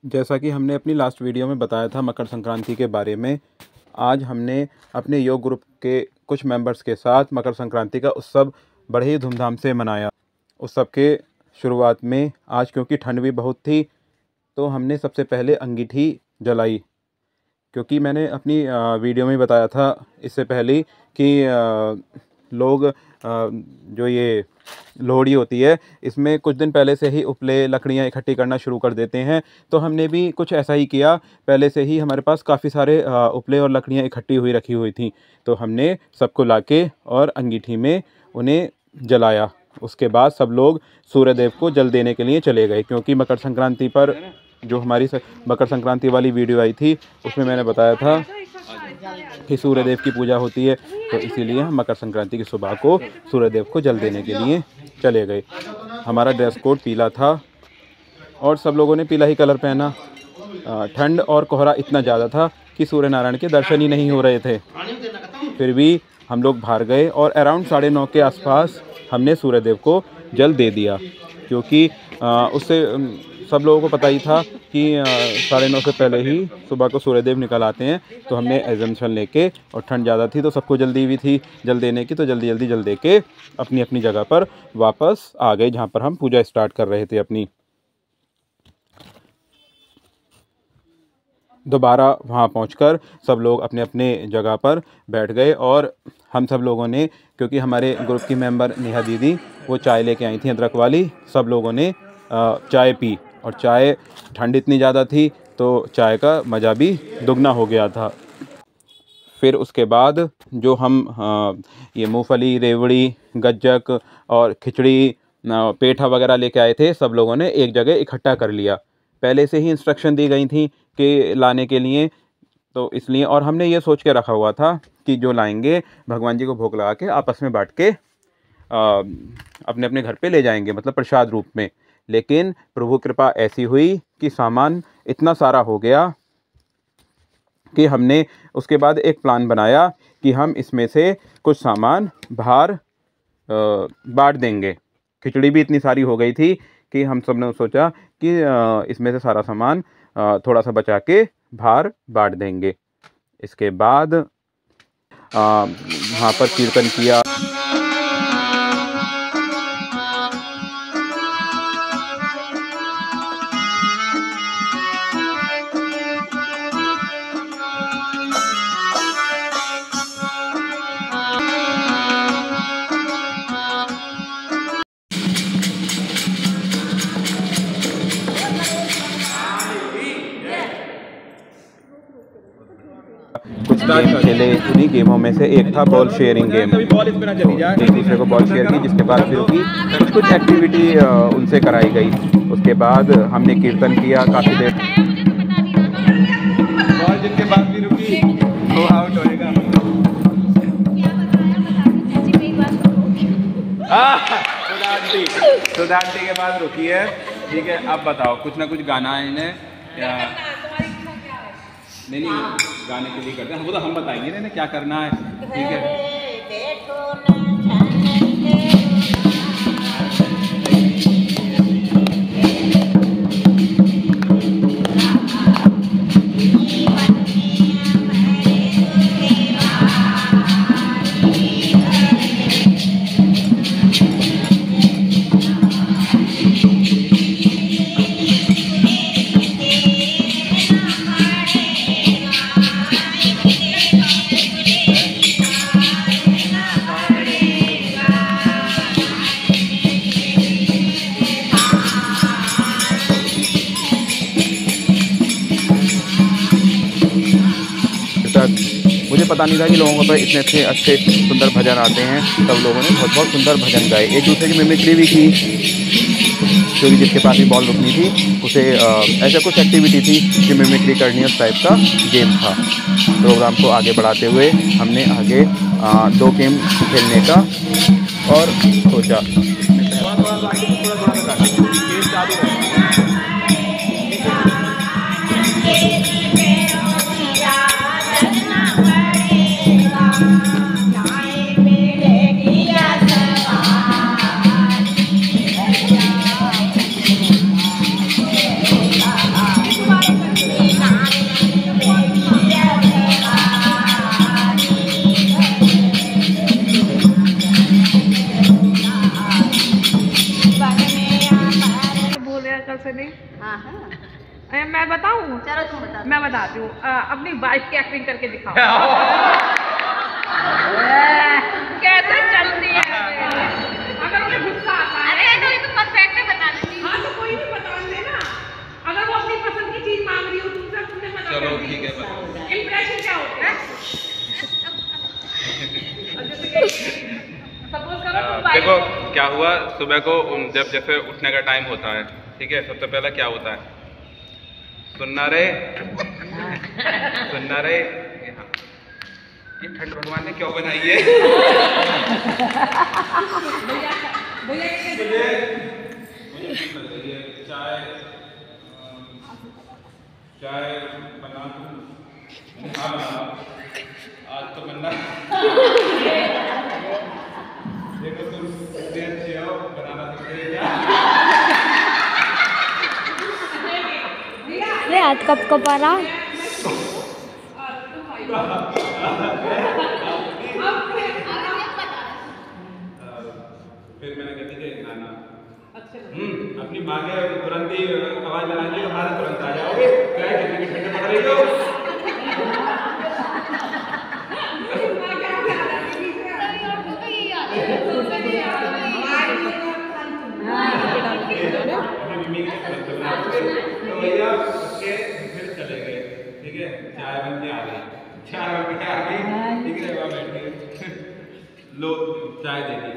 जैसा कि हमने अपनी लास्ट वीडियो में बताया था मकर संक्रांति के बारे में, आज हमने अपने योग ग्रुप के कुछ मेंबर्स के साथ मकर संक्रांति का उत्सव बड़े ही धूमधाम से मनाया। उत्सव के शुरुआत में आज क्योंकि ठंड भी बहुत थी, तो हमने सबसे पहले अंगीठी जलाई। क्योंकि मैंने अपनी वीडियो में बताया था इससे पहले कि लोग जो ये लोहड़ी होती है, इसमें कुछ दिन पहले से ही उपले लकड़ियाँ इकट्ठी करना शुरू कर देते हैं। तो हमने भी कुछ ऐसा ही किया। पहले से ही हमारे पास काफ़ी सारे उपले और लकड़ियाँ इकट्ठी हुई रखी हुई थी, तो हमने सबको लाके और अंगीठी में उन्हें जलाया। उसके बाद सब लोग सूर्यदेव को जल देने के लिए चले गए, क्योंकि मकर संक्रांति पर जो हमारी मकर संक्रांति वाली वीडियो आई थी उसमें मैंने बताया था कि सूर्यदेव की पूजा होती है, तो इसीलिए हम मकर संक्रांति की सुबह को सूर्यदेव को जल देने के लिए चले गए। हमारा ड्रेस कोड पीला था और सब लोगों ने पीला ही कलर पहना। ठंड और कोहरा इतना ज़्यादा था कि सूर्य नारायण के दर्शन ही नहीं हो रहे थे। फिर भी हम लोग बाहर गए और अराउंड 9:30 के आसपास हमने सूर्यदेव को जल दे दिया, क्योंकि उससे सब लोगों को पता ही था कि 9:30 से पहले ही सुबह को सूर्यदेव निकल आते हैं। तो हमने एजम्पशन लेके, और ठंड ज़्यादा थी तो सबको जल्दी भी थी जल देने की, तो जल्दी जल दे के अपनी अपनी जगह पर वापस आ गए, जहाँ पर हम पूजा स्टार्ट कर रहे थे अपनी। दोबारा वहाँ पहुँचकर सब लोग अपने अपने जगह पर बैठ गए, और हम सब लोगों ने, क्योंकि हमारे ग्रुप की मेंबर नेहा दीदी वो चाय लेके आई थी अदरक वाली, सब लोगों ने चाय पी। और चाय ठंड इतनी ज़्यादा थी तो चाय का मज़ा भी दुगना हो गया था। फिर उसके बाद जो हम ये मूंगफली, रेवड़ी, गज्जक और खिचड़ी, पेठा वगैरह लेके आए थे, सब लोगों ने एक जगह इकट्ठा कर लिया। पहले से ही इंस्ट्रक्शन दी गई थी कि लाने के लिए, तो इसलिए, और हमने ये सोच के रखा हुआ था कि जो लाएंगे भगवान जी को भोग लगा के आपस में बांट के अपने अपने घर पे ले जाएंगे, मतलब प्रसाद रूप में। लेकिन प्रभु कृपा ऐसी हुई कि सामान इतना सारा हो गया कि हमने उसके बाद एक प्लान बनाया कि हम इसमें से कुछ सामान बाहर बांट देंगे। खिचड़ी भी इतनी सारी हो गई थी कि हम सब ने सोचा कि इसमें से सारा सामान थोड़ा सा बचा के बाहर बांट देंगे। इसके बाद वहाँ पर कीर्तन किया। कुछ गेम खेले। उन्हीं गेमों में से एक था बॉल शेयरिंग गेम। एक दूसरे को बॉल शेयर की, जिसके बाद फिर कुछ एक्टिविटी उनसे कराई गई। उसके बाद हमने कीर्तन किया काफ़ी देर। बॉल जिसके बाद भी रुकी वो आउट होएगा। सुधांती के बाद रुकी है। ठीक है, अब बताओ, कुछ ना कुछ गाना है इन्हें या नहीं? गाने के लिए करते हैं वो तो हम बताएंगे ना क्या करना है। ठीक है, मुझे पता नहीं था कि लोगों को इतने अच्छे सुंदर भजन आते हैं। सब लोगों ने बहुत सुंदर भजन गाए। एक दूसरे की मिमिक्री भी की, क्योंकि जिसके पास भी बॉल रुकनी थी उसे ऐसा कुछ एक्टिविटी थी कि मिमिक्री करनी, उस टाइप का गेम था। प्रोग्राम को आगे बढ़ाते हुए हमने आगे 2 गेम खेलने का और सोचा। हाँ हाँ मैं बताऊँ? चलो तुम बता। मैं बताती हूँ, अपनी वाइफ की एक्टिंग करके दिखाओ। कैसे चलती है अगर उन्हें गुस्सा आता है। अरे तो ये तो परफेक्ट बता देती। हाँ तो कोई नहीं बता देना। अगर वो अपनी पसंद की चीज मांग रही हो तुमसे, तुमने मना कर दी, ठीक है, इम्प्रेशन क्या होता है? सपोज करो तुम देखो क्या हुआ, सुबह को जब जैसे उठने का टाइम होता है, ठीक है, सबसे पहले क्या होता है, सुनना रे सुनना रे, ये ठंड भगवान ने क्यों बनाई है? मुझे भूख लग रही है, चाय बना दूं? हाँ बना, आज तो बनना। देखो तुम इतने अच्छे हो, बनाना सकते हो क्या? अरे हाथ कब कब आ रहा? फिर मैंने कहती थी नाना, अपनी माँ के तुरंत ही आवाज लगाएंगे, हमारा तुरंत आ जाओगे, क्या है कितनी ठंड पड़ रही हो? तो भैया उसके फिर चले गए, ठीक है, चाय बन के आ गई, चाय बन के आ गई, ठीक है, वहाँ बैठ गए, लो चाय दे दी,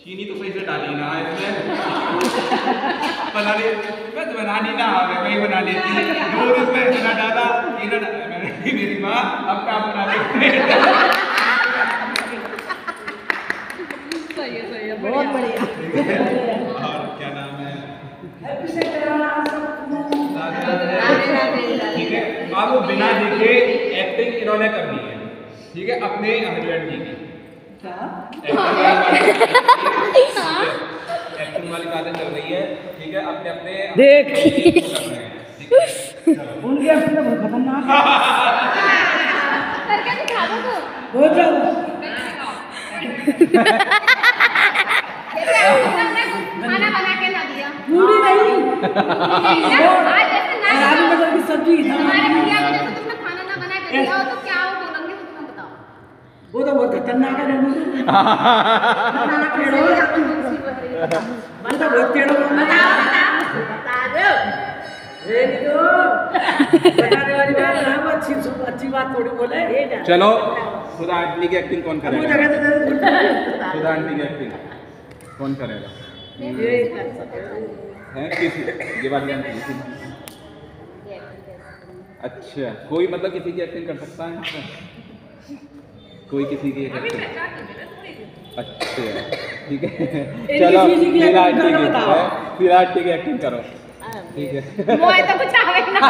चीनी तो सही से डाली ना इसमें, बना ले, बस बनानी ना आवे, वही बना लेती, दूध इसमें इतना डाला, इतना डाला, मैंने मेरी माँ अब क्या बना लेती। सही है, बहुत बढ़िया। और क्या नाम है, ठीक है, अब वो बिना देखे एक्टिंग इन्होंने करनी है, ठीक है, अपने हस्बैंड जी की एक्टिंग वाली बातें चल रही है, ठीक है, अपने अपने देख उनकी एक्टिंग बहुत खतरनाक है। करके दिखा दो तो। बहुत ज्यादा। खाना बना के ला दिया। पूरी नहीं। आज जैसे ना आलू मटर की सब्जी। हमारे भैया को जैसे तुमने खाना ना बना के दिया हो तो क्या हो बोलेंगे, वो तुम बताओ। वो तो बहुत खतरनाक है। मैं तो बहुत टेढ़ा हूँ। बता दो। बताने वाली बात है, वो अच्छी बात थोड़ी बोले। चलो खुदा आंटी की एक्टिंग कौन करेगा? खुदा आंटी की एक्टिंग कौन करेगा? हैं किसी ये वाली आंटी? अच्छा, कोई मतलब किसी की एक्टिंग कर सकता है? कोई किसी की एक्टिंग? अच्छा ठीक है, चलो फिर आंटी की एक्टिंग करो, ठीक है। वो तो कुछ आवे ना।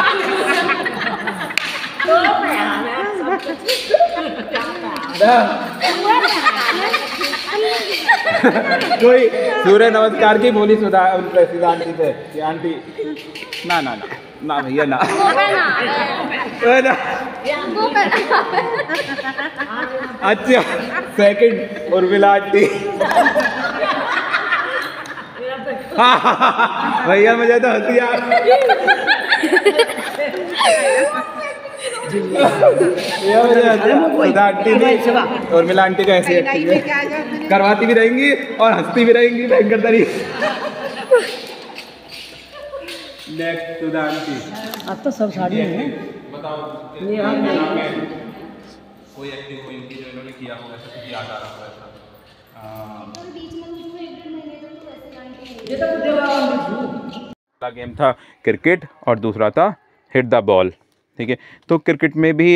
कोई सूर्य नमस्कार की बोली सुधा आंटी से कि आंटी ना ना ना ना भैया ना अच्छा सेकंड उर्मिला आंटी भैया मुझे तो हंसी आ सुधा आंटी भी उर्मिला आंटी का ऐसी एक्टिंग करवाती भी रहेंगी और हंसती भी रहेंगी भयंकर तरीके। नेक्स्ट सुधा आंटी, अब तो सब साड़ी है। बताओ कोई एक्टिंग कोई इनकी जो इन्होंने किया हो ऐसा कुछ याद आ रहा हो ऐसा? पहला गेम था क्रिकेट और दूसरा था हिट द बॉल, ठीक है। तो क्रिकेट में भी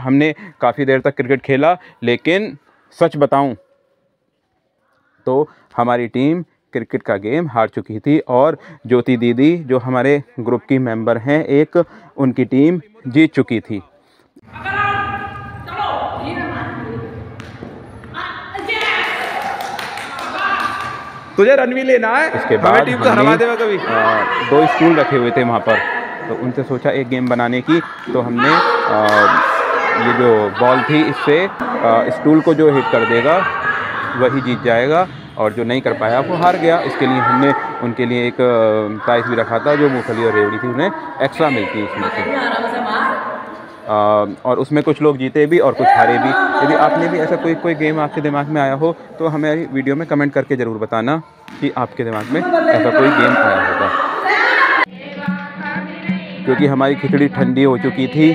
हमने काफ़ी देर तक क्रिकेट खेला, लेकिन सच बताऊं तो हमारी टीम क्रिकेट का गेम हार चुकी थी और ज्योति दीदी जो हमारे ग्रुप की मेंबर हैं एक, उनकी टीम जीत चुकी थी। तुझे रन भी लेना है, इसके बाद टीम को हरवा देगा कभी। 2 स्टूल रखे हुए थे वहाँ पर, तो उनसे सोचा एक गेम बनाने की, तो हमने ये जो बॉल थी इससे स्टूल को जो हिट कर देगा वही जीत जाएगा। और जो नहीं कर पाया वो हार गया। इसके लिए हमने उनके लिए एक प्राइज़ भी रखा था, जो मूंगफली और रेवड़ी थी उन्हें एक्स्ट्रा मिलती है उसमें से। और उसमें कुछ लोग जीते भी और कुछ हारे भी। यदि आपने भी ऐसा कोई गेम आपके दिमाग में आया हो तो हमारी वीडियो में कमेंट करके ज़रूर बताना कि आपके दिमाग में ऐसा कोई गेम आया होगा। क्योंकि हमारी खिचड़ी ठंडी हो चुकी थी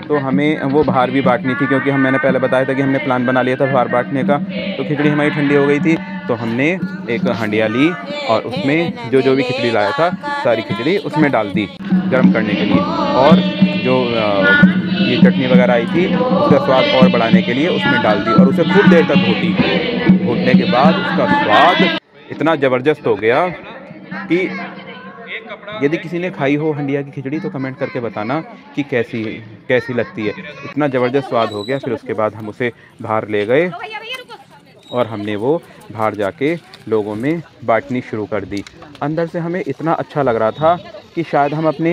तो हमें वो बाहर भी बांटनी थी, क्योंकि मैंने पहले बताया था कि हमने प्लान बना लिया था बाहर बांटने का। तो खिचड़ी हमारी ठंडी हो गई थी तो हमने एक हंडिया ली और उसमें जो भी खिचड़ी लाया था सारी खिचड़ी उसमें डाल दी गर्म करने के लिए। और जो ये चटनी वगैरह आई थी उसका स्वाद और बढ़ाने के लिए उसमें डाल दी और उसे खूब देर तक भूनने के बाद उसका स्वाद इतना ज़बरदस्त हो गया कि यदि किसी ने खाई हो हंडिया की खिचड़ी तो कमेंट करके बताना कि कैसी लगती है। इतना ज़बरदस्त स्वाद हो गया। फिर उसके बाद हम उसे बाहर ले गए और हमने वो बाहर जाके लोगों में बांटनी शुरू कर दी। अंदर से हमें इतना अच्छा लग रहा था कि शायद हम अपने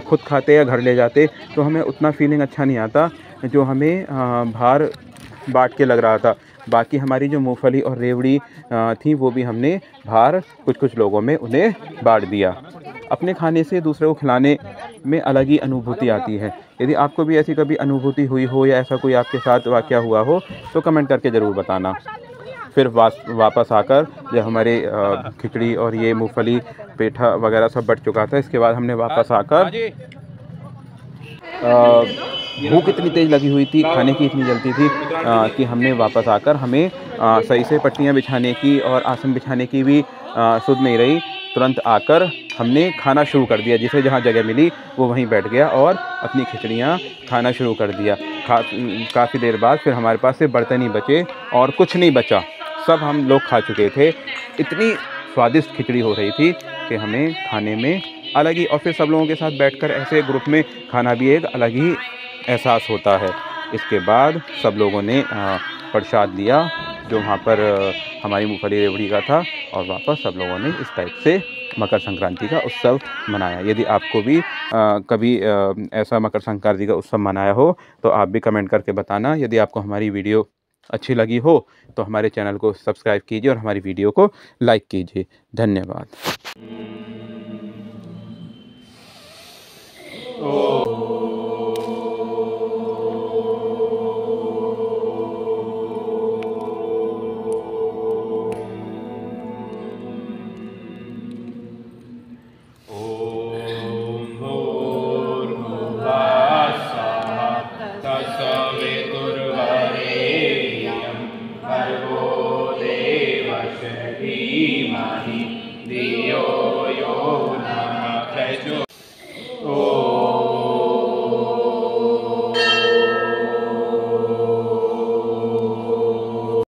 खुद खाते या घर ले जाते तो हमें उतना फीलिंग अच्छा नहीं आता जो हमें बाहर बांट के लग रहा था। बाकी हमारी जो मूंगफली और रेवड़ी थी वो भी हमने बाहर कुछ लोगों में उन्हें बांट दिया। अपने खाने से दूसरे को खिलाने में अलग ही अनुभूति आती है। यदि आपको भी ऐसी कभी अनुभूति हुई हो या ऐसा कोई आपके साथ वाक़या हुआ हो तो कमेंट करके ज़रूर बताना। फिर वापस आकर जब हमारे खिचड़ी और ये मूंगफली पेठा वगैरह सब बट चुका था, इसके बाद हमने वापस आकर भूख इतनी तेज़ लगी हुई थी, खाने की इतनी जल्दी थी कि हमने वापस आकर हमें सही से पट्टियाँ बिछाने की और आसन बिछाने की भी सुध नहीं रही। तुरंत आकर हमने खाना शुरू कर दिया। जिसे जहाँ जगह मिली वो वहीं बैठ गया और अपनी खिचड़ियाँ खाना शुरू कर दिया। काफ़ी देर बाद फिर हमारे पास से बर्तन ही बचे और कुछ नहीं बचा, सब हम लोग खा चुके थे। इतनी स्वादिष्ट खिचड़ी हो रही थी कि हमें खाने में अलग ही, और फिर सब लोगों के साथ बैठकर ऐसे ग्रुप में खाना भी एक अलग ही एहसास होता है। इसके बाद सब लोगों ने प्रसाद लिया जो वहाँ पर हमारी मूंगफली रेवड़ी का था और वापस सब लोगों ने इस टाइप से मकर संक्रांति का उत्सव मनाया। यदि आपको भी कभी ऐसा मकर संक्रांति का उत्सव मनाया हो तो आप भी कमेंट करके बताना। यदि आपको हमारी वीडियो अच्छी लगी हो तो हमारे चैनल को सब्सक्राइब कीजिए और हमारी वीडियो को लाइक कीजिए। धन्यवाद। धीमहि धियो यो नः प्रचोदयात्।